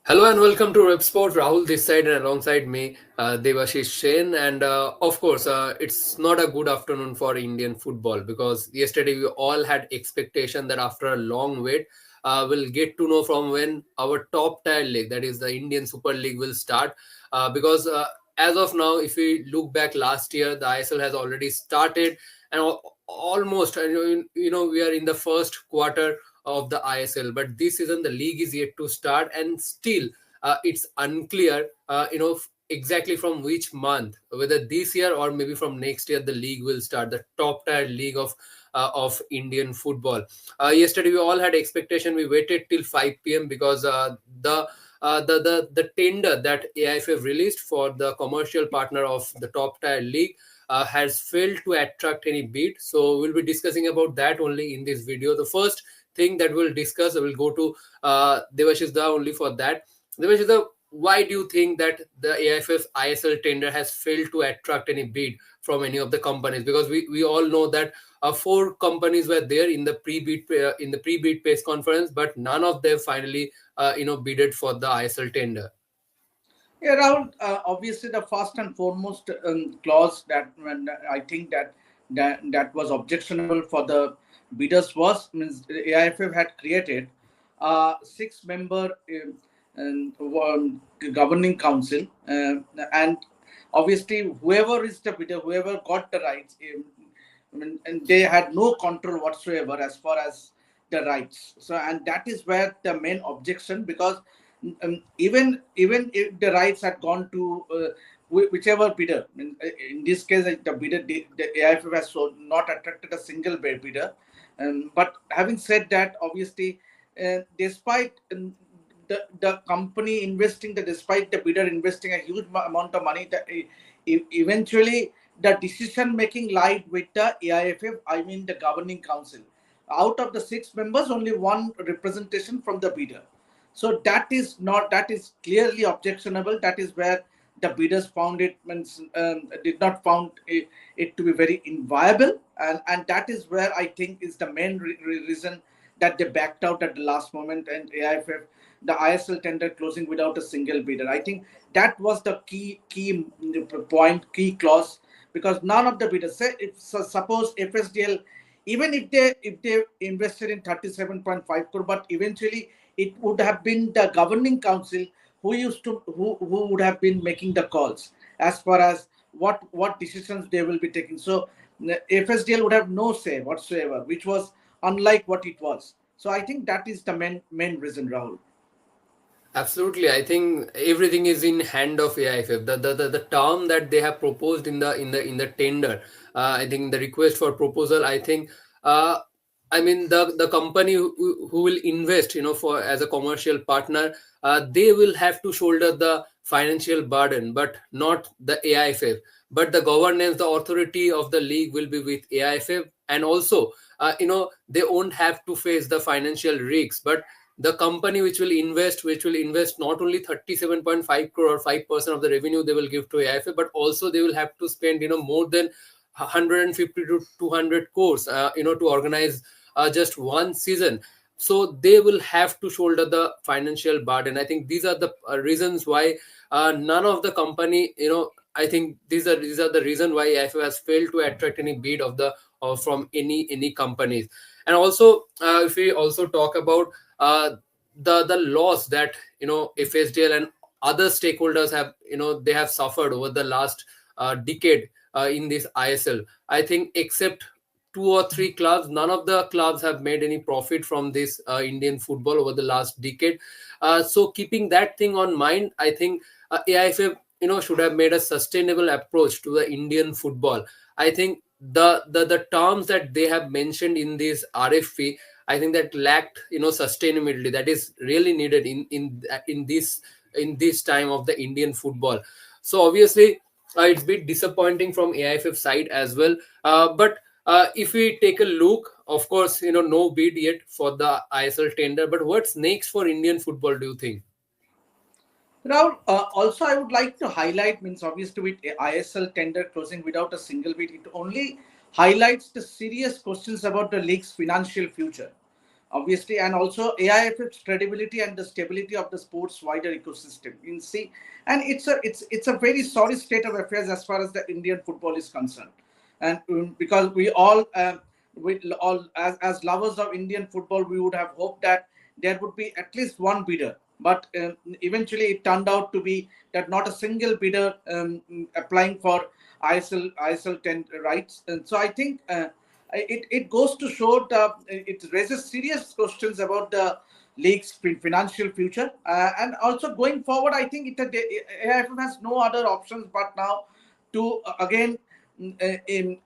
Hello and welcome to Rep Sport. Rahul this side and alongside me, Devashish Sen. And of course, it's not a good afternoon for Indian football because yesterday we all had expectation that after a long wait, we'll get to know from when our top tier league, that is the Indian Super League, will start. Because as of now, if we look back last year, the ISL has already started, and almost, we are in the first quarter of the ISL. But this season, the league is yet to start, and still, it's unclear, exactly from which month, whether this year or maybe from next year, the league will start. The top tier league of Indian football. Yesterday, we all had expectation. We waited till 5 p.m. because the tender that AIFF released for the commercial partner of the top tier league has failed to attract any bid. So we'll be discussing about that only in this video. The first thing that we'll discuss, we'll go to Devashida only for that. Devashida, why do you think that the AIFF ISL tender has failed to attract any bid from any of the companies? Because we all know that four companies were there in the pre-bid press conference, but none of them finally bidded for the ISL tender. Yeah, Rahul, obviously the first and foremost clause that I think that was objectionable for the bidders was means AIFF had created a six-member governing council, and obviously whoever is the bidder, whoever got the rights, and they had no control whatsoever as far as the rights. So, and that is where the main objection, because even if the rights had gone to whichever bidder, in this case the bidder, the AIFF has so not attracted a single bidder. But having said that, obviously, despite the company investing, despite the bidder investing a huge amount of money, eventually the decision making lied with the AIFF, I mean the governing council. Out of the six members, only one representation from the bidder. So that is clearly objectionable. That is where the bidders found it did not found it to be very inviable, and that is where I think is the main reason that they backed out at the last moment, and AIFF, the ISL tender closing without a single bidder. I think that was the key point, key clause, because none of the bidders say, if suppose FSDL, even if they invested in 37.5 crore, but eventually it would have been the governing council who would have been making the calls as far as what decisions they will be taking. So FSDL would have no say whatsoever, which was unlike what it was. So I think that is the main reason, Rahul. Absolutely, I think everything is in hand of AIFF. The term that they have proposed in the tender, I think the request for proposal. Uh, I mean the company who will invest, for as a commercial partner, they will have to shoulder the financial burden, but not the AIFF. But the governance, the authority of the league will be with AIFF, and also, they won't have to face the financial risks, but the company which will invest not only 37.5 crore or 5% of the revenue they will give to AIFA, but also they will have to spend more than 150 to 200 crores to organize just one season. So they will have to shoulder the financial burden. I think these are the reasons why none of the company, I think these are the reason why AIFA has failed to attract any bid of the from any companies. And also, if we also talk about the loss that FSDL and other stakeholders have, they have suffered over the last decade in this ISL. I think except two or three clubs, none of the clubs have made any profit from this Indian football over the last decade. So keeping that thing on mind, I think AIFF should have made a sustainable approach to the Indian football. I think the terms that they have mentioned in this RFP, I think that lacked sustainability that is really needed in this time of the Indian football. So obviously, it's a bit disappointing from AIFF side as well. But if we take a look, of course, no bid yet for the ISL tender. But what's next for Indian football? Do you think? Now, also I would like to highlight, means obviously with ISL tender closing without a single bid, it only highlights the serious questions about the league's financial future. obviously, and also AIFF's credibility and the stability of the sports wider ecosystem. You see, and it's a very sorry state of affairs as far as the Indian football is concerned, and because we all as lovers of Indian football, we would have hoped that there would be at least one bidder. But eventually, it turned out to be that not a single bidder applying for ISL 10 rights. And so I think it goes to show it raises serious questions about the league's financial future. And also going forward, I think AIFF has no other options but now to again in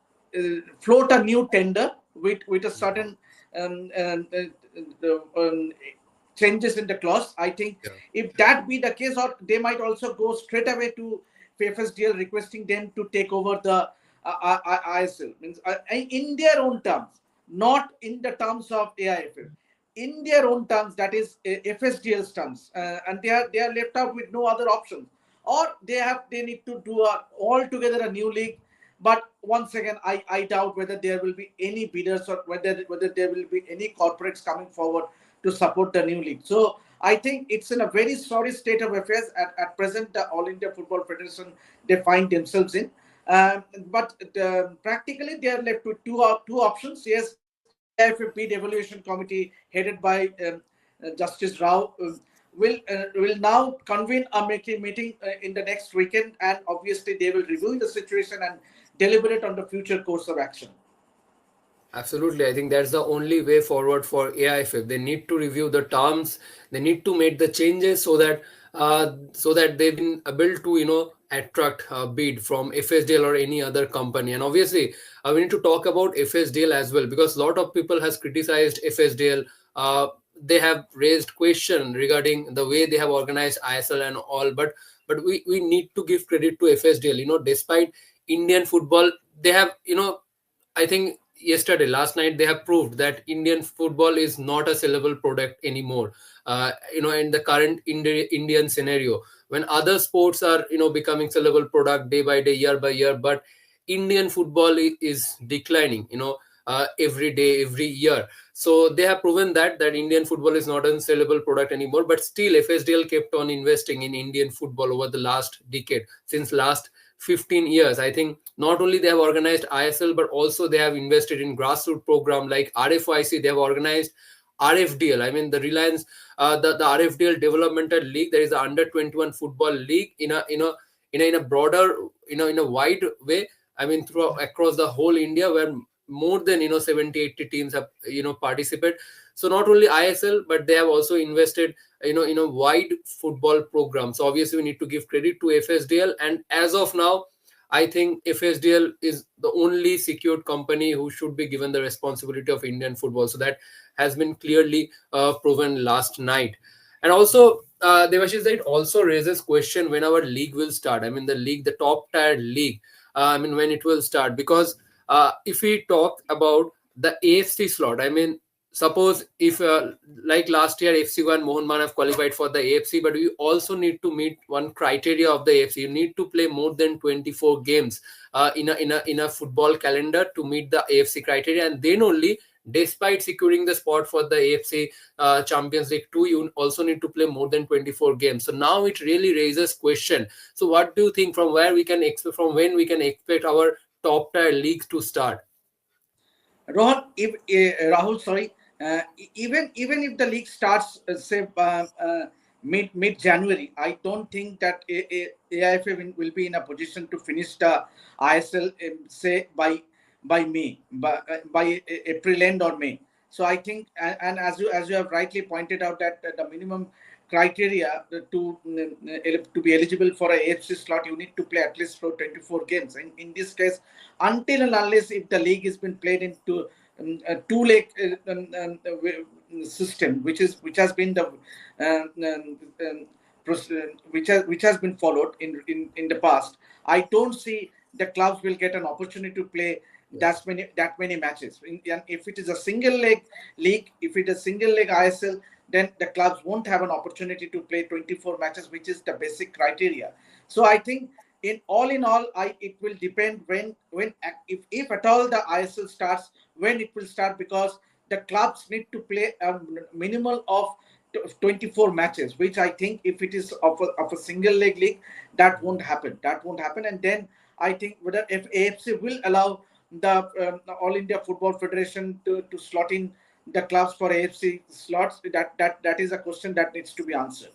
float a new tender with a certain um, um, the, changes in the clause. I think Yeah. if that be the case, or they might also go straight away to FSDL requesting them to take over the ISL, means in their own terms, not in the terms of AIFF, in their own terms, that is FSDL's terms, and they are left out with no other options, or they need to do altogether a new league. But once again, I doubt whether there will be any bidders or whether there will be any corporates coming forward to support the new league. So I think it's in a very sorry state of affairs at present. The All India Football Federation, they find themselves in, but practically they are left with two options. Yes, AIFF Bid Evaluation Committee headed by Justice Rao will now convene a meeting in the next weekend, and obviously they will review the situation and deliberate on the future course of action. Absolutely. I think that's the only way forward for AIFF. They need to review the terms. They need to make the changes so that they've been able to attract a bid from FSDL or any other company. And obviously, we need to talk about FSDL as well, because a lot of people has criticized FSDL. They have raised question regarding the way they have organized ISL and all. But we need to give credit to FSDL. Despite Indian football, they have I think last night, they have proved that Indian football is not a sellable product anymore. In the current Indian scenario, when other sports are becoming sellable product day by day, year by year, but Indian football is declining. Every day, every year. So they have proven that Indian football is not a sellable product anymore. But still, FSDL kept on investing in Indian football over the last decade, since last 15 years. I think not only they have organized ISL, but also they have invested in grassroots program like RFIC. They have organized RFDL. I mean, the Reliance, the RFDL Developmental League. There is the Under 21 Football League in a broader, in a wide way. I mean, through across the whole India, where more than 70, 80 teams have participate. So not only ISL, but they have also invested in a wide football program. So obviously we need to give credit to FSDL, and as of now, I think FSDL is the only secured company who should be given the responsibility of Indian football. So that has been clearly proven last night. And also, Devashish, it also raises question when our league will start. I mean, the top tier league. I mean, when it will start, because if we talk about the AFC slot, I mean, suppose if like last year FC1 Mohan have qualified for the AFC, but we also need to meet one criteria of the AFC. You need to play more than 24 games in a football calendar to meet the AFC criteria, and then only, despite securing the spot for the AFC Champions League 2, you also need to play more than 24 games. So now it really raises question. So what do you think, from where we can expect, from when we can expect our top tier leagues to start? Rahul, sorry. Even if the league starts, say mid January, I don't think that AIFA will be in a position to finish the ISL, say by May, by April end or May. So I think, and as you have rightly pointed out, that the minimum criteria to be eligible for a AFC slot, you need to play at least for 24 games. In this case, until and unless if the league has been played into a two-leg system, which has been the which has been followed in the past, I don't see the clubs will get an opportunity to play that many matches. And if it is a single leg league, if it is single leg ISL, then the clubs won't have an opportunity to play 24 matches, which is the basic criteria. So I think in all, it will depend when if at all the ISL starts, when it will start, because the clubs need to play a minimal of 24 matches, which I think if it is of a single leg league, that won't happen. That won't happen. And then I think whether if AFC will allow the All India Football Federation to slot in the clubs for AFC slots, that is a question that needs to be answered.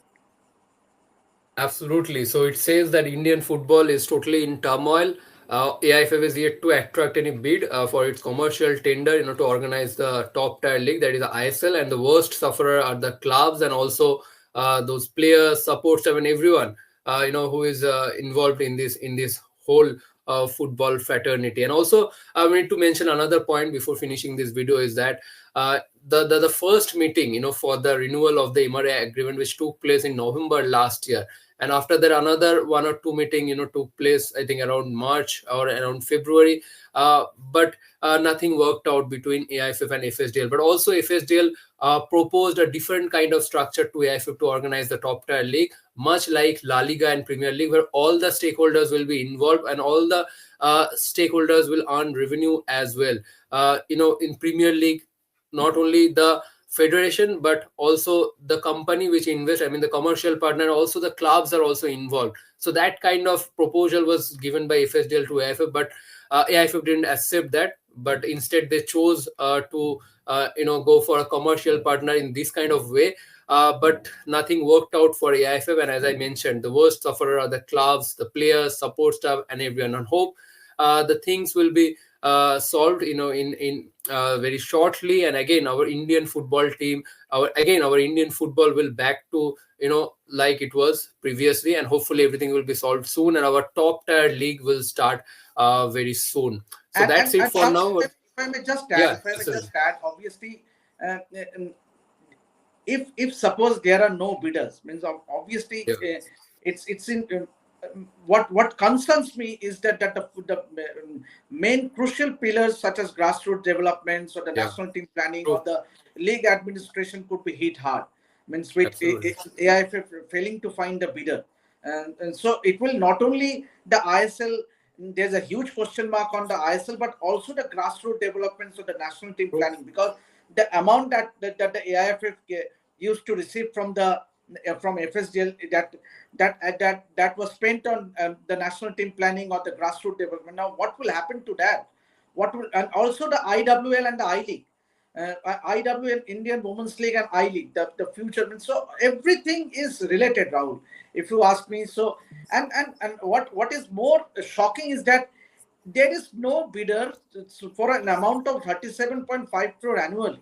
Absolutely. So it says that Indian football is totally in turmoil. AIFF is yet to attract any bid for its commercial tender, to organize the top tier league, that is the ISL, and the worst sufferer are the clubs and also those players, support staff, and everyone, who is involved in this whole football fraternity. And also, I need to mention another point before finishing this video is that uh, the first meeting, for the renewal of the MRA agreement, which took place in November last year, and after that another one or two meeting took place, I think around March or around February, but nothing worked out between AIFF and FSDL. But also FSDL proposed a different kind of structure to AIFF to organize the top tier league, much like La Liga and Premier League, where all the stakeholders will be involved and all the stakeholders will earn revenue as well. In Premier League, not only the federation but also the company which invest, I mean the commercial partner, also the clubs are also involved. So that kind of proposal was given by FSDL to AIFF, but AIFF didn't accept that, but instead they chose to go for a commercial partner in this kind of way. But nothing worked out for AIFF, and as I mentioned, the worst sufferer are the clubs, the players, support staff, and everyone. And hope the things will be solved, in very shortly. And again, our Indian football team, our Indian football will back to like it was previously, and hopefully everything will be solved soon, and our top tier league will start very soon. So that's it And for now. if I may just add, Yeah, if I may absolutely. just add, obviously, uh, um, if suppose there are no bidders, means obviously Yeah, it's in what concerns me is that the main crucial pillars such as grassroots developments or the yeah, national team planning or true, the league administration could be hit hard, means with absolutely, AIFF failing to find a bidder. And so it will not only the ISL, there's a huge question mark on the ISL, but also the grassroots developments of the national team true, planning, because the amount that the AIFF used to receive from FSDL, that was spent on the national team planning or the grassroots development. Now, what will happen to that? What will, and also the IWL and the I League, IWL, Indian Women's League, and I League, the future. So everything is related, Rahul, if you ask me. So, and what is more shocking is that there is no bidder for an amount of 37.5 crore annually.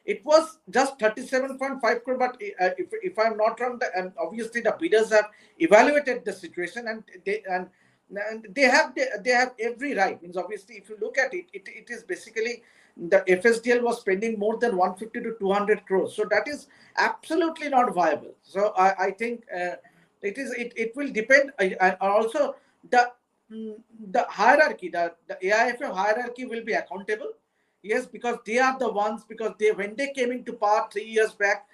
It was just 37.5 crore, but if I'm not wrong, and obviously the bidders have evaluated the situation, and they have every right. Means obviously, if you look at it, it is basically the FSDL was spending more than 150 to 200 crores, so that is absolutely not viable. So I think it will depend, and also the the hierarchy, the AIFF hierarchy will be accountable. Yes, because they are the ones, because they, when they came into power 3 years back,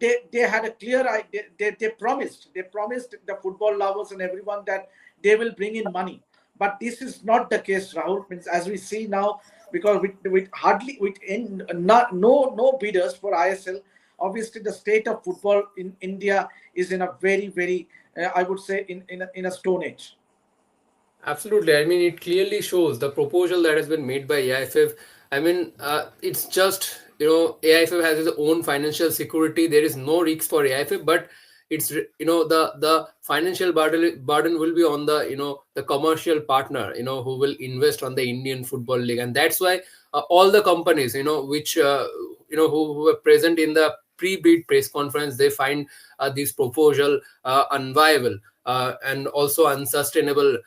they had a clear idea. They promised the football lovers and everyone that they will bring in money. But this is not the case, Rahul. Means as we see now, because with hardly with not no bidders for ISL, obviously the state of football in India is in a very I would say in a stone age. absolutely. I mean, it clearly shows the proposal that has been made by AIFF. I mean, it's just, AIFF has its own financial security. There is no risk for AIFF, but it's, the financial burden will be on the, the commercial partner, who will invest on the Indian Football League. And that's why all the companies, which, who were present in the pre-bid press conference, they find this proposal unviable and also unsustainable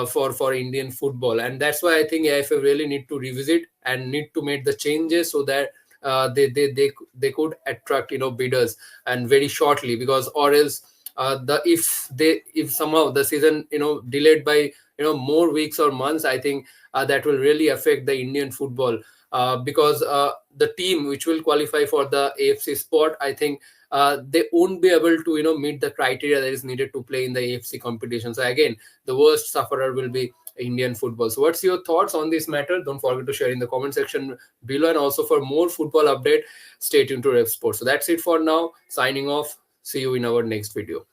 for Indian football. And that's why I think AIFF really need to revisit and need to make the changes so that they could attract bidders and very shortly, because or else the if somehow the season delayed by more weeks or months, I think that will really affect the Indian football, because the team which will qualify for the AFC spot, I think they won't be able to meet the criteria that is needed to play in the AFC competition. So again, the worst sufferer will be Indian football. So what's your thoughts on this matter? Don't forget to share in the comment section below, and also for more football update, stay tuned to Rev Sports. So that's it for now. Signing off. See you in our next video.